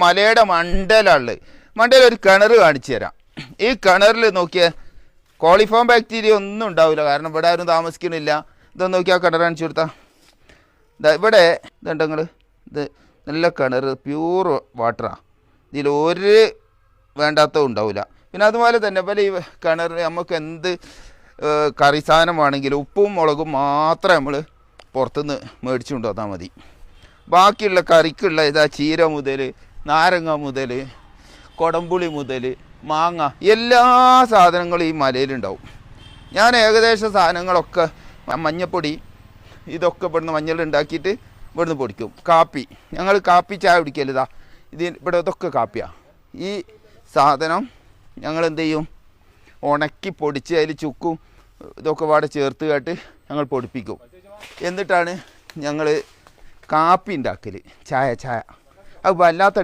മലയുടെ മണ്ടയിലുള്ളത്. മണ്ടയിൽ ഒരു കിണർ കാണിച്ചു തരാം. ഈ കിണറിൽ നോക്കിയ കോളിഫോം ബാക്ടീരിയ ഒന്നും ഉണ്ടാവില്ല, കാരണം ഇവിടെ ആരും താമസിക്കണില്ല. ഇതൊന്ന് നോക്കിയാൽ കിണർ കാണിച്ചു കൊടുത്താൽ ഇവിടെ ഇതുണ്ട്. ഇത് നല്ല കിണർ, പ്യൂർ വാട്ടറാണ്. ഇതിൽ ഒരു വേണ്ടാത്തതും ഉണ്ടാവില്ല. പിന്നെ അതുപോലെ തന്നെ പല ഈ കിണർ നമുക്ക് എന്ത് കറി സാധനമാണെങ്കിലും ഉപ്പും മുളകും മാത്രമേ നമ്മൾ പുറത്തുനിന്ന് മേടിച്ചു കൊണ്ടുവന്നാൽ മതി. ബാക്കിയുള്ള കറിക്കുള്ള ഇതാ ചീര മുതൽ നാരങ്ങ മുതൽ കൊടംപുളി മുതൽ മാങ്ങ എല്ലാ സാധനങ്ങളും ഈ മലയിലുണ്ടാവും. ഞാൻ ഏകദേശം സാധനങ്ങളൊക്കെ മഞ്ഞപ്പൊടി ഇതൊക്കെ ഇവിടുന്ന് മഞ്ഞളുണ്ടാക്കിയിട്ട് ഇവിടുന്ന് പൊടിക്കും. കാപ്പി, ഞങ്ങൾ കാപ്പി ചായ കുടിക്കലിതാ ഇവിടെ ഇതൊക്കെ കാപ്പിയാണ്. ഈ സാധനം ഞങ്ങൾ എന്ത് ചെയ്യും, ഉണക്കി പൊടിച്ച് അതിൽ ചുക്കും ഇതൊക്കെ പാടെ ചേർത്ത് കേട്ട് ഞങ്ങൾ പൊടിപ്പിക്കും. എന്നിട്ടാണ് ഞങ്ങൾ കാപ്പി ഉണ്ടാക്കൽ. ചായ അത് വല്ലാത്ത